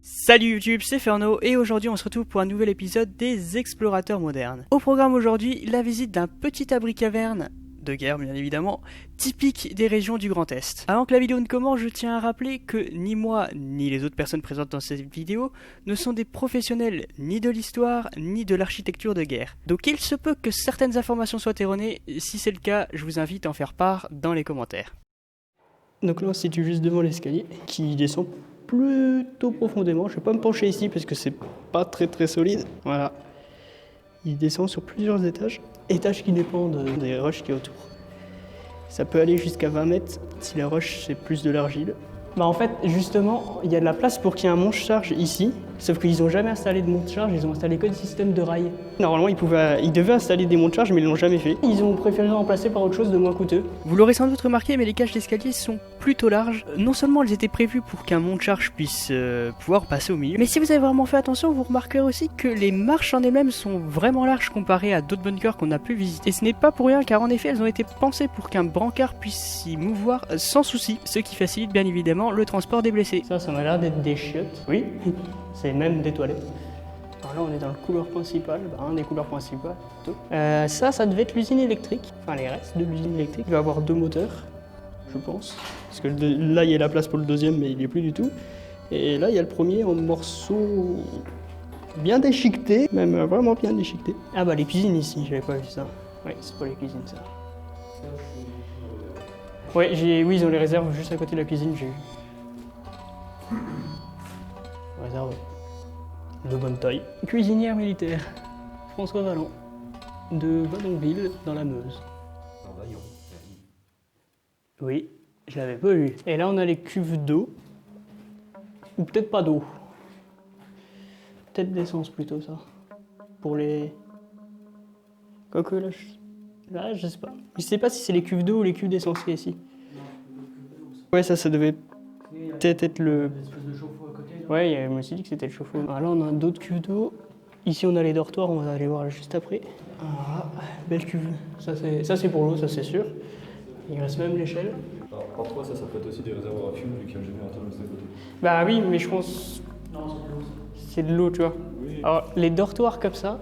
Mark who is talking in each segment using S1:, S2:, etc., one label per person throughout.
S1: Salut YouTube, c'est Ferno et aujourd'hui on se retrouve pour un nouvel épisode des Explorateurs modernes. Au programme aujourd'hui, la visite d'un petit abri caverne, de guerre bien évidemment, typique des régions du Grand Est. Avant que la vidéo ne commence, je tiens à rappeler que ni moi ni les autres personnes présentes dans cette vidéo ne sont des professionnels ni de l'histoire ni de l'architecture de guerre. Donc il se peut que certaines informations soient erronées, si c'est le cas, je vous invite à en faire part dans les commentaires. Donc là on se situe juste devant l'escalier qui descend plutôt profondément. Je vais pas me pencher ici parce que c'est pas très solide. Voilà. Il descend sur plusieurs étages. Étages qui dépendent des roches qui est autour. Ça peut aller jusqu'à 20 mètres si la roche c'est plus de l'argile. Bah en fait, justement, il y a de la place pour qu'il y ait un monte-charge ici, sauf qu'ils n'ont jamais installé de monte-charge, ils ont installé que des systèmes de rails. Normalement, ils devaient installer des monte-charges, mais ils l'ont jamais fait. Ils ont préféré remplacer par autre chose de moins coûteux. Vous l'aurez sans doute remarqué, mais les cages d'escalier sont plutôt larges. Non seulement elles étaient prévues pour qu'un monte-charge puisse pouvoir passer au milieu, mais si vous avez vraiment fait attention, vous remarquerez aussi que les marches en elles-mêmes sont vraiment larges comparées à d'autres bunkers qu'on a pu visiter. Et ce n'est pas pour rien, car en effet, elles ont été pensées pour qu'un brancard puisse s'y mouvoir sans souci, ce qui facilite bien évidemment le transport des blessés. Ça m'a l'air d'être des chiottes. Oui, c'est même des toilettes. Alors là, on est dans le couloir principal, un des couloirs principaux. Ça devait être l'usine électrique, enfin les restes de l'usine électrique. Il va y avoir deux moteurs, je pense. Parce que là, il y a la place pour le deuxième, mais il n'y est plus du tout. Et là, il y a le premier en morceaux bien déchiquetés, même vraiment bien déchiquetés. Ah bah les cuisines ici, j'avais pas vu ça. Oui, c'est pas les cuisines ça. Ouais, oui, ils ont les réserves juste à côté de la cuisine, j'ai vu. Réserve de bonne taille. Cuisinière militaire, François Valland, de Vallonville, dans la Meuse. Oui, je l'avais pas vu. Et là, on a les cuves d'eau. Ou peut-être pas d'eau. Peut-être d'essence plutôt, ça. Pour les... Quoique là, je sais pas. Je sais pas si c'est les cuves d'eau ou les cuves d'essence qui est ici. Ouais, ça devait peut-être être le... Ouais, je me suis dit que c'était le chauffe-eau. Alors là, on a d'autres cuves d'eau. Ici, on a les dortoirs, on va aller voir juste après. Voilà, belle cuve. Ça, c'est pour l'eau, ça c'est sûr. Il reste même l'échelle.
S2: Alors, par toi, ça peut être aussi des réservoirs à fuel, vu qu'il y a un générateur juste à côté.
S1: Bah oui, mais je pense... Non, c'est de l'eau, tu vois. Oui. Alors, les dortoirs comme ça,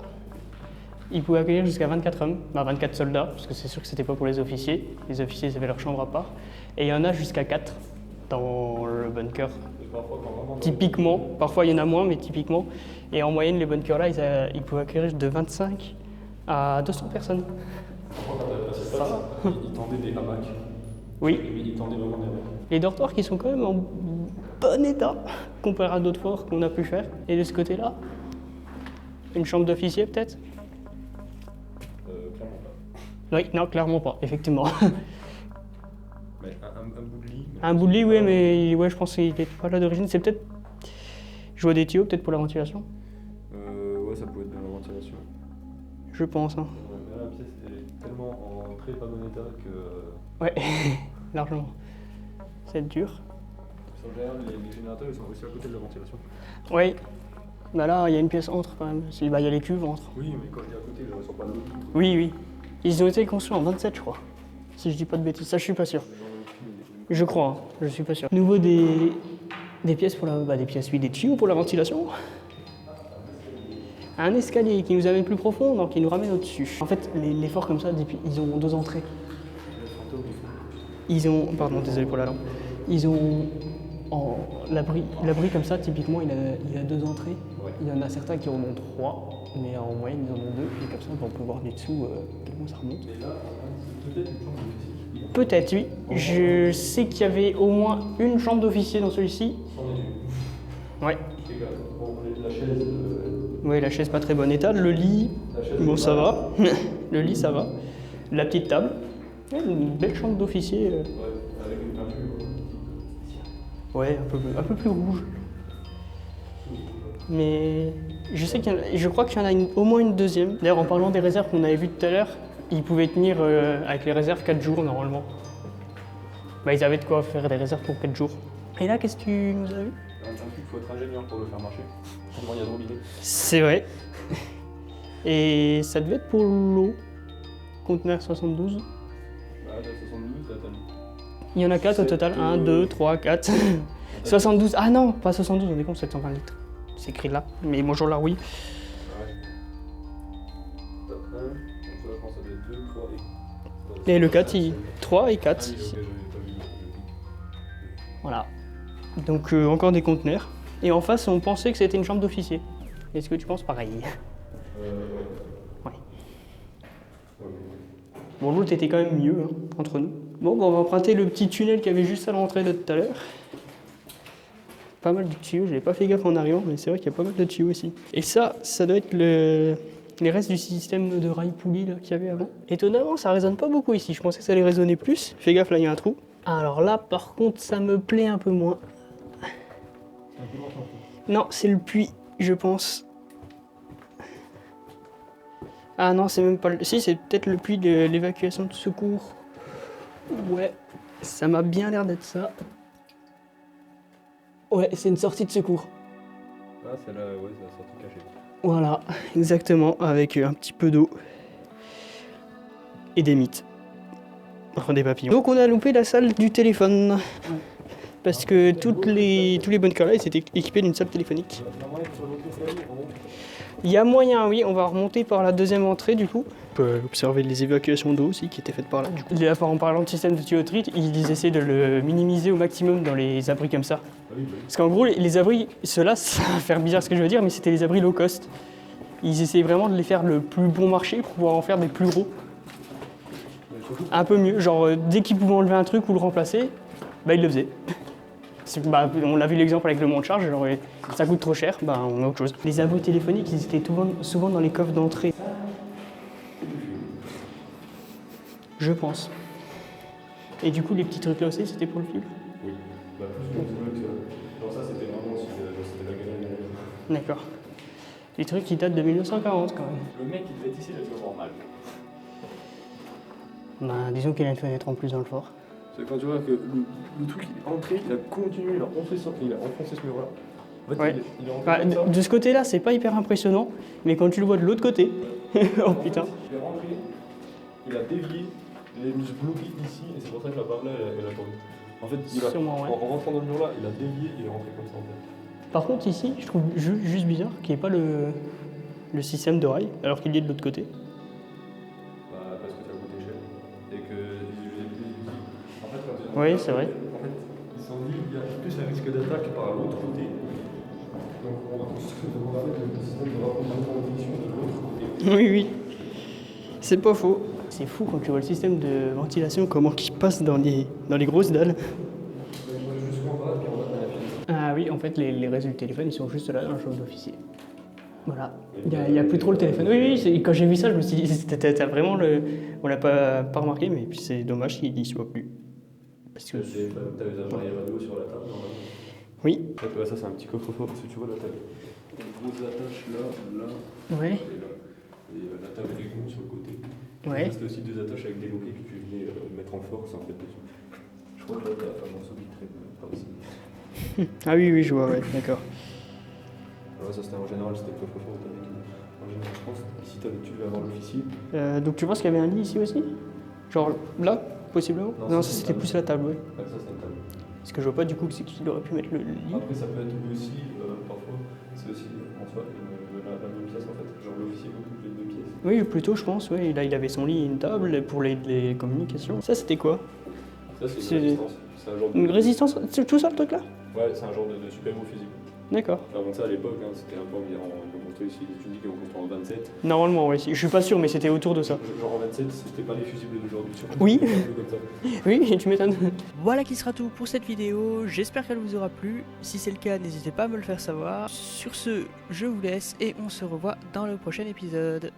S1: ils pouvaient accueillir jusqu'à 24 hommes, 24 soldats, parce que c'est sûr que c'était pas pour les officiers. Les officiers, ils avaient leur chambre à part. Et il y en a jusqu'à 4 dans le bunker. Typiquement, parfois il y en a moins, mais typiquement. Et en moyenne, les bunkers là, ils pouvaient accueillir de 25 à 200 personnes.
S2: Parfois, quand t'avais passé ça, ils tendaient des hamacs.
S1: Oui.
S2: Ils tendaient vraiment des hamacs.
S1: Les dortoirs qui sont quand même en bon état, comparé à d'autres forts qu'on a pu faire. Et de ce côté-là, une chambre d'officier peut-être ?
S2: Clairement pas.
S1: Oui, non, clairement pas, effectivement.
S2: Mais un bout de lit.
S1: Un bout de lit, oui, mais ouais, je pense qu'il n'est pas là d'origine. C'est peut-être. Je vois des tuyaux, peut-être pour la ventilation.
S2: Ouais, ça pouvait être de la ventilation.
S1: Je pense. Hein.
S2: Mais là, la pièce est tellement en très pas bon état que.
S1: Ouais, largement. C'est dur.
S2: En général, les générateurs ils sont aussi à côté de la ventilation.
S1: Oui. Bah là, il y a une pièce entre quand même. Il y a les cuves entre.
S2: Oui, mais quand je dis à côté, ils ne sont pas de l'eau.
S1: Oui. Ils ont été construits en 27, je crois. Si je dis pas de bêtises, ça je suis pas sûr. Je crois, hein. Je suis pas sûr. Nouveau des pièces pour des tuyaux pour la ventilation. Un escalier qui nous amène plus profond, donc qui nous ramène au-dessus. En fait, les forts comme ça, ils ont deux entrées. Pardon, désolé pour la langue. Ils ont l'abri comme ça, typiquement, il a deux entrées. Ouais. Il y en a certains qui en ont 3, mais en moyenne ils en ont 2. Et comme ça, on peut voir du dessous tellement ça remonte.
S2: Et là, peut-être une chambre d'officier.
S1: Peut-être, oui. Je sais qu'il y avait au moins une chambre d'officier dans celui-ci. Ouais.
S2: Bon, la chaise.
S1: Oui, la chaise pas très bon état. Le lit, bon ça va. Le lit ça va. La petite table. Ouais, une belle chambre d'officier.
S2: Ouais, avec une peinture.
S1: Ouais, un peu plus rouge. Mais je crois qu'il y en a au moins une deuxième. D'ailleurs, en parlant des réserves qu'on avait vues tout à l'heure, ils pouvaient tenir avec les réserves 4 jours normalement. Bah, ils avaient de quoi faire des réserves pour 4 jours. Et là, qu'est-ce que tu nous as vu?
S2: Il faut être ingénieur pour le faire marcher. Sinon, il y a trop d'idées.
S1: C'est vrai. Et ça devait être pour l'eau. Conteneur 72.
S2: Bah, 72, là, t'as.
S1: Il y en a 4 au total. 1, 2, 3, 4. 72, ah non, pas 72, on est con, 720 litres. C'est écrit là, mais bonjour là, oui.
S2: Ouais. T'as 1, donc là, je pense que ça doit être 2, 3 et...
S1: Et le 4, 3 et 4.
S2: Ah oui, ok, j'avais pas vu.
S1: Voilà. Donc encore des conteneurs. Et en face, on pensait que c'était une chambre d'officier. Est-ce que tu penses pareil? Ouais. Bon, l'autre était quand même mieux, hein, entre nous. Bon, on va emprunter le petit tunnel qu'il y avait juste à l'entrée de tout à l'heure. Pas mal de tuyaux, j'avais pas fait gaffe en arrivant, mais c'est vrai qu'il y a pas mal de tuyaux ici. Et ça doit être les restes du système de rail poulie qu'il y avait avant. Étonnamment, ça résonne pas beaucoup ici. Je pensais que ça allait résonner plus. Fais gaffe, là, il y a un trou. Alors là, par contre, ça me plaît un peu moins. Non, c'est le puits, je pense. Ah non, c'est même pas le... Si, c'est peut-être le puits de l'évacuation de secours. Ouais, ça m'a bien l'air d'être ça. Ouais, c'est une sortie de secours.
S2: Ah, celle-là, ouais, c'est la sortie cachée.
S1: Voilà, exactement, avec un petit peu d'eau. Et des mythes. Enfin, des papillons. Donc on a loupé la salle du téléphone. Parce que tous les bunkers là, ils étaient équipés d'une salle téléphonique. Il y a moyen, oui, on va remonter par la deuxième entrée du coup. On peut observer les évacuations d'eau aussi qui étaient faites par là. Du coup. En parlant de système de tuyauterie, ils essaient de le minimiser au maximum dans les abris comme ça. Parce qu'en gros, les abris, ceux-là, ça va faire bizarre ce que je veux dire, mais c'était les abris low cost. Ils essayaient vraiment de les faire le plus bon marché pour pouvoir en faire des plus gros. Un peu mieux, genre dès qu'ils pouvaient enlever un truc ou le remplacer, bah ils le faisaient. Bah, on a vu l'exemple avec le monte charge, genre ça coûte trop cher, bah on met autre chose. Les abris téléphoniques, ils étaient souvent dans les coffres d'entrée. Je pense. Et du coup, les petits trucs là aussi, c'était pour le fil?
S2: Oui. Bah, plus qu'on voulait que ça. Alors, ça, c'était vraiment c'était la galerie.
S1: D'accord. Les trucs qui datent de 1940 quand même.
S2: Le mec, il devait être ici, il a dû avoir mal.
S1: Bah, disons qu'il a une fenêtre en plus dans le fort.
S2: C'est quand tu vois que le truc il est entré, il a continué, il a enfoncé ce mur-là. En fait,
S1: Ouais.
S2: il est rentré
S1: Bah,
S2: comme ça.
S1: de ce côté-là, c'est pas hyper impressionnant, mais quand tu le vois de l'autre côté, oh putain.
S2: Il est rentré, il a dévié, il est juste bloqué ici, et c'est pour ça que la barre là, elle a tombé. En fait,
S1: Sûrement, ouais.
S2: en rentrant dans le mur-là, il a dévié, il est rentré comme ça en fait.
S1: Par contre, ici, je trouve juste bizarre qu'il n'y ait pas le système de rail, alors qu'il y est de l'autre côté.
S2: Bah, parce que ça coûtait cher. Et que en fait, quand
S1: Oui, c'est vrai.
S2: En fait, ils se sont dit il y a plus un risque d'attaque par l'autre côté. Donc on va mettre le système de rapprochement de munitions de l'autre côté.
S1: Oui, oui. C'est pas faux. C'est fou quand tu vois le système de ventilation, comment il passe dans les grosses dalles.
S2: Jusqu'en bas, puis on va dans la fenêtre.
S1: Ah oui, en fait, les réseaux du téléphone, ils sont juste là dans le chambre d'officier. Voilà. Il n'y a plus trop le téléphone. Oui, quand j'ai vu ça, je me suis dit, t'as vraiment le... On l'a pas remarqué, mais puis c'est dommage qu'il n'y soit plus. Parce que...
S2: T'as les appareils radio sur la table, normalement.
S1: Oui.
S2: En fait, ouais, ça c'est un petit coffre-fort, parce que tu vois la table. Il y a une grosse attache là,
S1: Ouais.
S2: et là. Et la table est ronde sur le côté.
S1: Ouais.
S2: C'était aussi deux attaches avec des loquets que tu venais mettre en force en fait dessus. Je crois que là, t'as un morceau qui traîne par ici.
S1: Ah oui, oui, je vois, ouais, d'accord.
S2: Alors ça c'était en général, c'était le coffre-fort. En général, je pense, ici tu devais avoir l'officier.
S1: Donc tu penses qu'il y avait un lit ici aussi? Genre là, possiblement?
S2: Non,
S1: Non,
S2: ça,
S1: ça
S2: c'est
S1: c'était
S2: une
S1: plus la table, ouais.
S2: Ouais, ça c'est une table.
S1: Ce que je vois pas du coup, c'est qu'il aurait pu mettre le lit.
S2: Après, ça peut être aussi, parfois, c'est aussi en soi la même pièce en fait. Genre l'officier occupe les deux pièces.
S1: Oui, plutôt, je pense, oui. Là, il avait son lit et une table pour les communications. Ça, c'était quoi?
S2: Ça, c'est une résistance. C'est un genre de...
S1: Une résistance? C'est tout ça le truc là?
S2: Ouais, c'est un genre de super-héros physique.
S1: D'accord.
S2: Avant ça, à l'époque, hein, c'était un peu environ. On construit ici, tu dis qu'on construit en 27.
S1: Normalement, oui. Je suis pas sûr, mais c'était autour de ça.
S2: Genre en 27, c'était pas les fusibles d'aujourd'hui.
S1: Oui.
S2: Un peu comme ça.
S1: Oui, tu m'étonnes. Voilà qui sera tout pour cette vidéo. J'espère qu'elle vous aura plu. Si c'est le cas, n'hésitez pas à me le faire savoir. Sur ce, je vous laisse et on se revoit dans le prochain épisode.